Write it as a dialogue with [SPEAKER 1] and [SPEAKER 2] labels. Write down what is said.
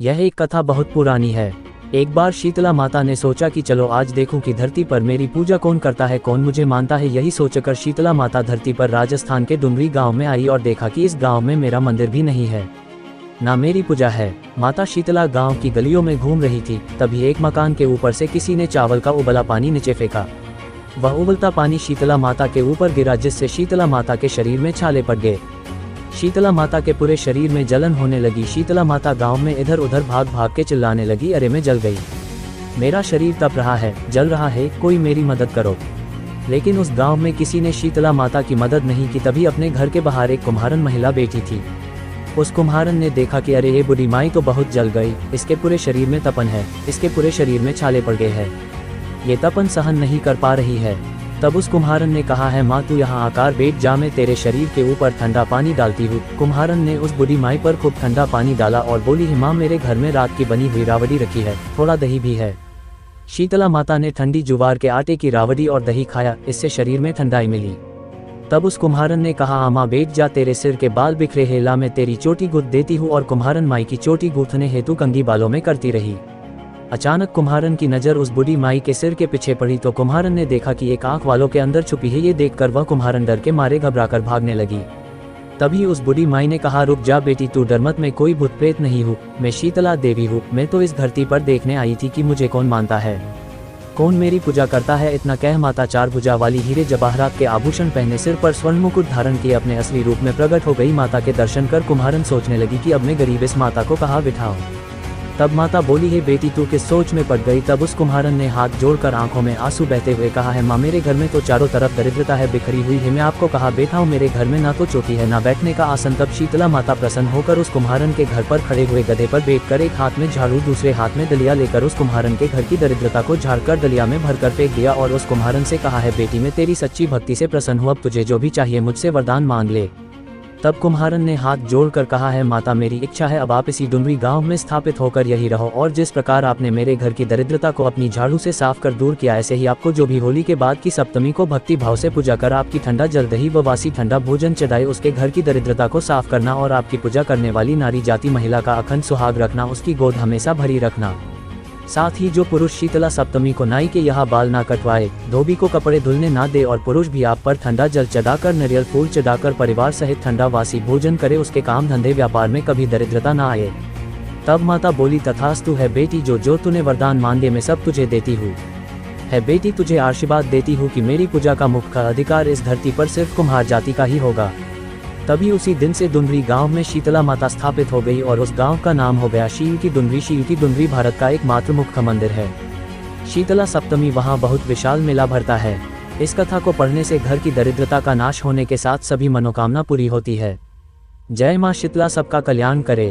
[SPEAKER 1] यह एक कथा बहुत पुरानी है। एक बार शीतला माता ने सोचा कि चलो आज देखूं कि धरती पर मेरी पूजा कौन करता है, कौन मुझे मानता है। यही सोचकर शीतला माता धरती पर राजस्थान के डुमरी गांव में आई और देखा कि इस गांव में मेरा मंदिर भी नहीं है, ना मेरी पूजा है। माता शीतला गांव की गलियों में घूम रही थी, तभी एक मकान के ऊपर से किसी ने चावल का उबला पानी नीचे फेंका। वह उबलता पानी शीतला माता के ऊपर गिरा, जिससे शीतला माता के शरीर में छाले पड़ गए। शीतला माता के पूरे शरीर में जलन होने लगी। शीतला माता गांव में इधर उधर भाग भाग के चिल्लाने लगी, अरे मैं जल गई, मेरा शरीर तप रहा है, जल रहा है, कोई मेरी मदद करो। लेकिन उस गांव में किसी ने शीतला माता की मदद नहीं की। तभी अपने घर के बाहर एक कुम्हारन महिला बैठी थी। उस कुम्हारन ने देखा कि अरे ये बूढ़ी माई तो बहुत जल गई, इसके पूरे शरीर में तपन है, इसके पूरे शरीर में छाले पड़ गए हैं, ये तपन सहन नहीं कर पा रही है। तब उस कुम्हारन ने कहा है, माँ तू यहाँ आकर बैठ जा, मैं तेरे शरीर के ऊपर ठंडा पानी डालती हूँ। कुम्हारन ने उस बूढ़ी माई पर खूब ठंडा पानी डाला और बोली है, माँ मेरे घर में रात की बनी हुई रावड़ी रखी है, थोड़ा दही भी है। शीतला माता ने ठंडी जुवार के आटे की रावड़ी और दही खाया, इससे शरीर में ठंडाई मिली। तब उस कुम्हारन ने कहा, माँ बैठ जा, तेरे सिर के बाल बिखरे हैं, ला मैं तेरी चोटी गूंथ देती हूँ। और कुम्हारन माई की चोटी गूंथने हेतु कंघी बालों में करती रही। अचानक कुम्हारन की नज़र उस बूढ़ी माई के सिर के पीछे पड़ी तो कुम्हारन ने देखा कि एक आंख वालों के अंदर छुपी है। ये देखकर वह कुम्हारन डर के मारे घबराकर भागने लगी। तभी उस बूढ़ी माई ने कहा, रुक जा बेटी, तू डर मत, मैं कोई भूत प्रेत नहीं हूँ, मैं शीतला देवी हूँ। मैं तो इस धरती पर देखने आई थी कि मुझे कौन मानता है, कौन मेरी पूजा करता है। इतना कह माता चार भुजा वाली हीरे जवाहरात के आभूषण पहने, सिर पर स्वर्ण मुकुट धारण किए अपने असली रूप में प्रकट हो गई। माता के दर्शन कर कुम्हारन सोचने लगी कि अब मैं गरीब इस माता को कहाँ बिठाऊं। तब माता बोली है, बेटी तू किस सोच में पड़ गई। तब उस कुम्हारन ने हाथ जोड़कर आंखों में आंसू बहते हुए कहा है, माँ मेरे घर में तो चारों तरफ दरिद्रता है, बिखरी हुई है, मैं आपको कहाँ बैठाऊं, मेरे घर में ना तो चौकी है ना बैठने का आसन। तब शीतला माता प्रसन्न होकर उस कुम्हारन के घर पर खड़े हुए गधे पर बैठकर एक हाथ में झाड़ू दूसरे हाथ में दलिया लेकर उस कुम्हारन के घर की दरिद्रता को झाड़कर दलिया में भरकर फेंक दिया और उस कुम्हारन से कहा है, बेटी मैं तेरी सच्ची भक्ति से प्रसन्न हूँ, अब तुझे जो भी चाहिए मुझसे वरदान मांग ले। तब कुम्हारन ने हाथ जोड़कर कहा है, माता मेरी इच्छा है अब आप इसी डुमरी गांव में स्थापित होकर यही रहो, और जिस प्रकार आपने मेरे घर की दरिद्रता को अपनी झाड़ू से साफ कर दूर किया, ऐसे ही आपको जो भी होली के बाद की सप्तमी को भक्ति भाव से पूजा कर आपकी ठंडा जल दही व वासी ठंडा भोजन चढ़ाए, उसके घर की दरिद्रता को साफ करना और आपकी पूजा करने वाली नारी जाति महिला का अखंड सुहाग रखना, उसकी गोद हमेशा भरी रखना। साथ ही जो पुरुष शीतला सप्तमी को नाई के यहाँ बाल ना कटवाए, धोबी को कपड़े धुलने ना दे और पुरुष भी आप पर ठंडा जल चढ़ाकर नारियल फूल चढ़ाकर परिवार सहित ठंडा वासी भोजन करे, उसके काम धंधे व्यापार में कभी दरिद्रता ना आए। तब माता बोली, तथास्तु है बेटी, जो जो तूने वरदान मांगे मैं सब तुझे देती हूँ। है बेटी, तुझे आशीर्वाद देती हूँ कि मेरी पूजा का मुख्य अधिकार इस धरती पर सिर्फ कुम्हार जाति का ही होगा। तभी उसी दिन से डुमरी गांव में शीतला माता स्थापित हो गई और उस गांव का नाम हो गया शील की डुमरी। शील की डुमरी भारत का एकमात्र मुख्य मंदिर है। शीतला सप्तमी वहां बहुत विशाल मेला भरता है। इस कथा को पढ़ने से घर की दरिद्रता का नाश होने के साथ सभी मनोकामना पूरी होती है। जय मां शीतला सबका कल्याण करे।